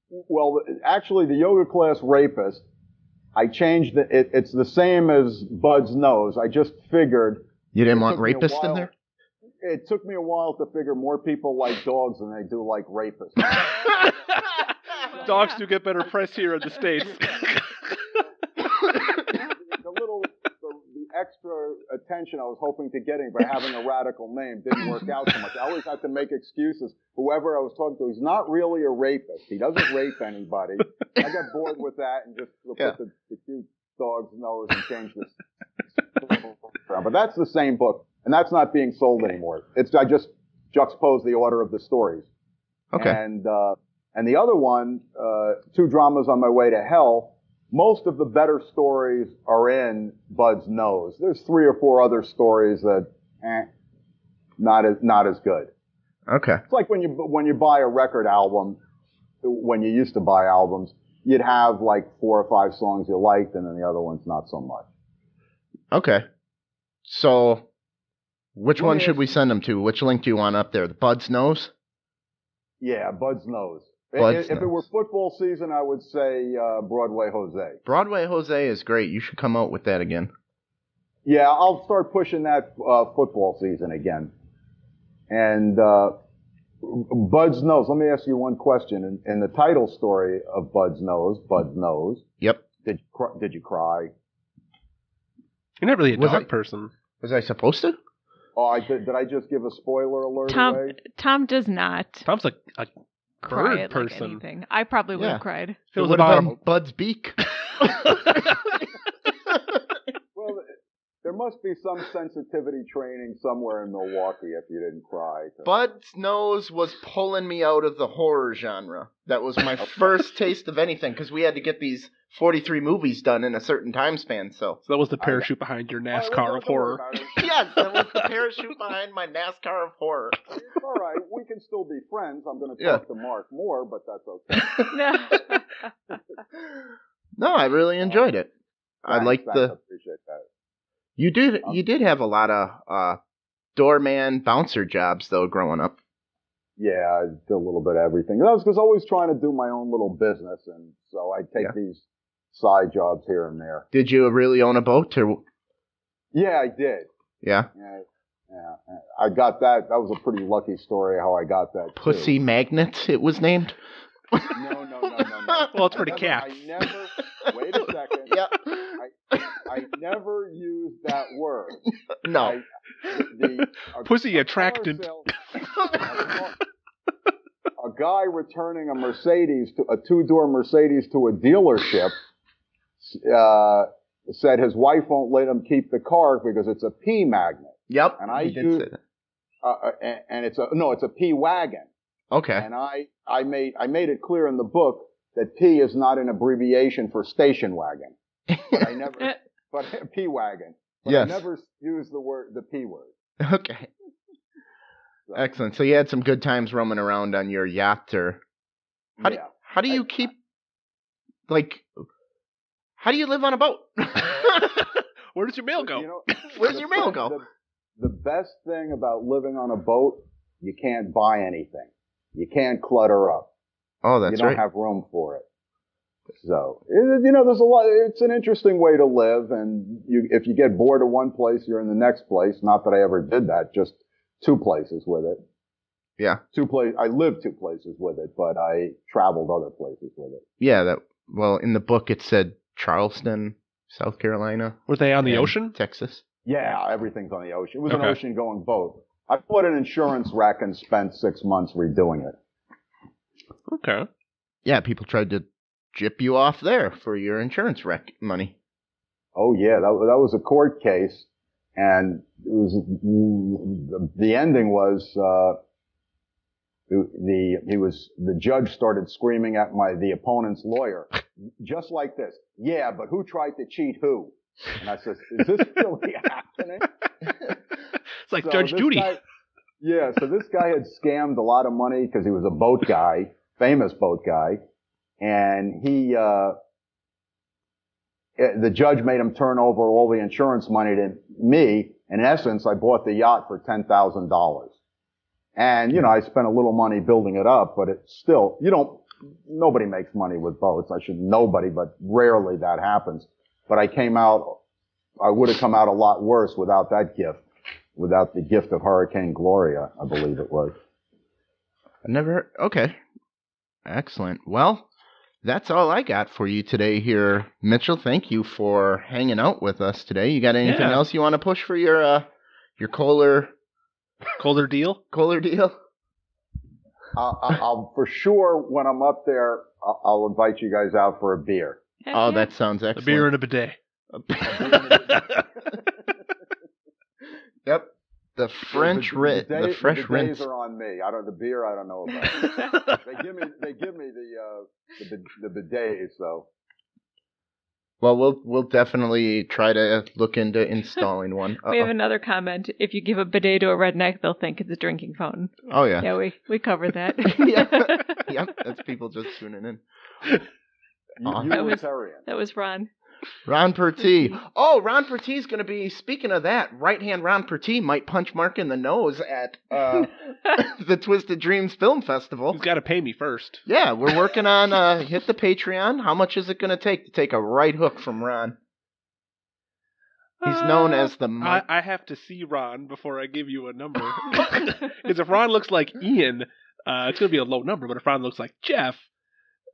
Well, actually, the Yoga Class Rapist, I changed it. It's the same as Bud's Nose. I just figured. You didn't want rapist in there? It took me a while to figure more people like dogs than they do like rapists. Dogs do get better press here in the States. The extra attention I was hoping to getting by having a radical name didn't work out so much. I always had to make excuses. Whoever I was talking to, he's not really a rapist. He doesn't rape anybody. I got bored with that and just put the cute dog's nose and changed this. But that's the same book, and that's not being sold anymore. I just juxtapose the order of the stories. Okay. And the other one, 2 Dramas on My Way to Hell. Most of the better stories are in Bud's Nose. There's 3 or 4 other stories that, not as good. Okay. It's like when you buy a record album, when you used to buy albums, you'd have like 4 or 5 songs you liked, and then the other ones not so much. Okay. So, which one should we send them to? Which link do you want up there? The Bud's Nose? Yeah, Bud's Nose. If it were football season, I would say Broadway Jose. Broadway Jose is great. You should come out with that again. Yeah, I'll start pushing that football season again. And Bud's Nose, let me ask you one question. In the title story of Bud's Nose. Yep. Did you cry? You're not really a dog person. Was I supposed to? Oh, did I just give a spoiler alert away? Tom does not. Tom's like a cry bird at person. like anything. I probably would have cried. It would have been Bud's beak. Well, there must be some sensitivity training somewhere in Milwaukee if you didn't cry. Bud's Nose was pulling me out of the horror genre. That was my first taste of anything, because we had to get these 43 movies done in a certain time span. So that was the parachute behind your NASCAR of horror. Yes, that was the parachute behind my NASCAR of horror. All right, we can still be friends. I'm going to talk to Mark more, but that's okay. No, I really enjoyed it. I liked I appreciate that. You did have a lot of doorman bouncer jobs though growing up. Yeah, I did a little bit of everything. I was always trying to do my own little business, and so I take these side jobs here and there. Did you really own a boat? Or? Yeah, I did. Yeah. Yeah. I got that. That was a pretty lucky story how I got that. Pussy Magnet, it was named. No. Well, it's for the cats. Wait a second. Yeah. I never used that word. No. Pussy a attractant. A guy returning a two-door Mercedes to a dealership said his wife won't let him keep the car because it's a pee magnet. Yep. And I did say that. And it's a pee wagon. Okay. And I made it clear in the book that P is not an abbreviation for station wagon. But I never, but P wagon. But yes. I never used the P word. Okay. So. Excellent. So you had some good times roaming around on your yacht, or how do you keep, how do you live on a boat? Where does your mail go? Where's your mail go? The best thing about living on a boat, you can't buy anything. You can't clutter up. Oh, that's right. You don't have room for it. So, there's a lot. It's an interesting way to live, and if you get bored of one place, you're in the next place. Not that I ever did that, just 2 places with it. Yeah. I lived 2 places with it, but I traveled other places with it. Yeah, in the book it said Charleston, South Carolina. Were they on the ocean? Texas. Yeah, everything's on the ocean. It was an ocean-going boat. I bought an insurance wreck and spent 6 months redoing it. Okay. Yeah, people tried to jip you off there for your insurance wreck money. Oh yeah, that was a court case, and it was the ending was the judge started screaming at the opponent's lawyer, just like this. Yeah, but who tried to cheat who? And I said, is this really happening? It's like Judge Judy. So this guy had scammed a lot of money because he was a boat guy, famous boat guy, and the judge made him turn over all the insurance money to me. In essence, I bought the yacht for $10,000. And, I spent a little money building it up, but it's still, nobody makes money with boats. Nobody, but rarely that happens. But I would have come out a lot worse without that gift. Without the gift of Hurricane Gloria, I believe it was. Okay. Excellent. Well, that's all I got for you today here, Mitchell. Thank you for hanging out with us today. You got anything else you want to push for your Kohler deal? Kohler deal? I'll for sure, when I'm up there, I'll invite you guys out for a beer. Oh, that sounds excellent. A beer and a bidet. Yep. The fresh rinse. Bidets are on me. The beer I don't know about. they give me the bidets though. Well, we'll definitely try to look into installing one. We have another comment. If you give a bidet to a redneck, they'll think it's a drinking fountain. Oh yeah. Yeah, we covered that. Yep. That's people just tuning in. That was Ron. Ron Pertee. Oh, Ron Pertee's going to be, speaking of that, right-hand Ron Pertee might punch Mark in the nose at the Twisted Dreams Film Festival. He's got to pay me first. Yeah, we're working on hit the Patreon. How much is it going to take a right hook from Ron? He's known as the... I have to see Ron before I give you a number. Because if Ron looks like Ian, it's going to be a low number. But if Ron looks like Jeff,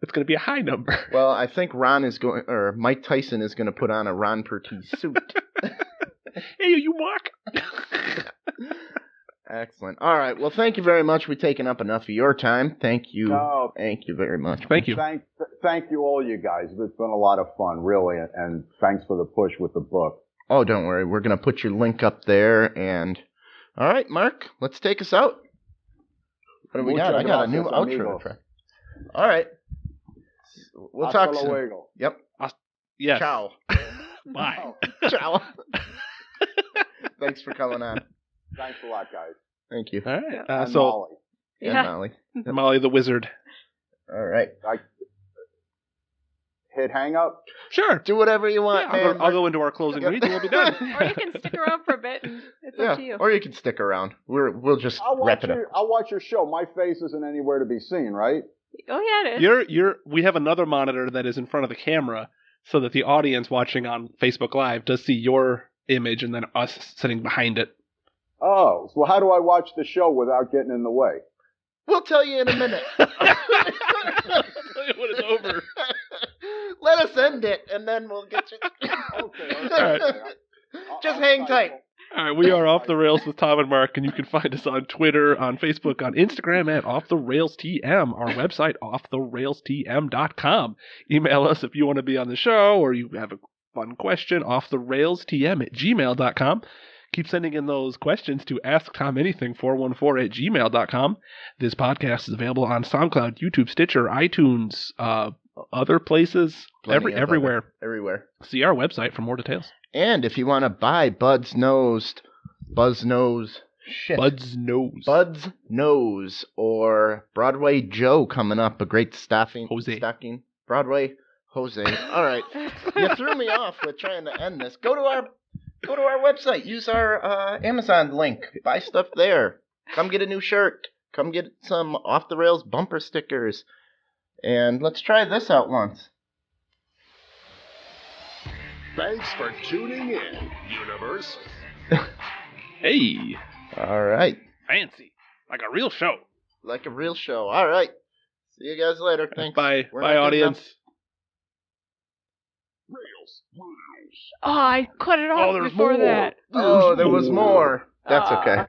it's going to be a high number. Well, I think Mike Tyson is going to put on a Ron Pertee suit. Hey, you Mark. Excellent. All right. Well, thank you very much for taking up enough of your time. Thank you. Thank you very much. Thank you. Thank you all you guys. It's been a lot of fun, really, and thanks for the push with the book. Oh, don't worry. We're going to put your link up there. And all right, Mark, let's take us out. What do we got? I got a new outro track. All right. We'll talk soon. Yep. Yes. Ciao. Bye. Ciao. Thanks for coming on. Thanks a lot, guys. Thank you. All right. And Molly. And Molly. Molly the Wizard. All right. Hit hang up? Sure. Do whatever you want, man. I'll go into our closing read and we'll be done. Or you can stick around for a bit. And it's up to you. Or you can stick around. We'll just wrap it up. I'll watch your show. My face isn't anywhere to be seen, right? Oh yeah, it is. We have another monitor that is in front of the camera so that the audience watching on Facebook Live does see your image and then us sitting behind it. Oh, so how do I watch the show without getting in the way? We'll tell you in a minute. I'll tell you when it's over. Let us end it, and then we'll get you. Okay. All right. Just hang tight. All right, we are Off the Rails with Tom and Mark, and you can find us on Twitter, on Facebook, on Instagram at Off the Rails TM, our website, offtherailstm.com. Email us if you want to be on the show or you have a fun question, offtherailstm@gmail.com. Keep sending in those questions to AskTomAnything414@gmail.com. This podcast is available on SoundCloud, YouTube, Stitcher, iTunes, other places, everywhere. Everywhere. See our website for more details. And if you want to buy Bud's Nose, or Broadway Joe coming up, a great stocking. Broadway Jose. All right. You threw me off with trying to end this. Go to our website. Use our Amazon link. Buy stuff there. Come get a new shirt. Come get some Off the Rails bumper stickers. And let's try this out once. Thanks for tuning in, universe. Hey. All right. Fancy. Like a real show. Like a real show. All right. See you guys later. Thanks. Bye. We're Bye, not good audience. enough. Rails. Oh, I cut it off there was before more. that. Oh, there was more. That's okay.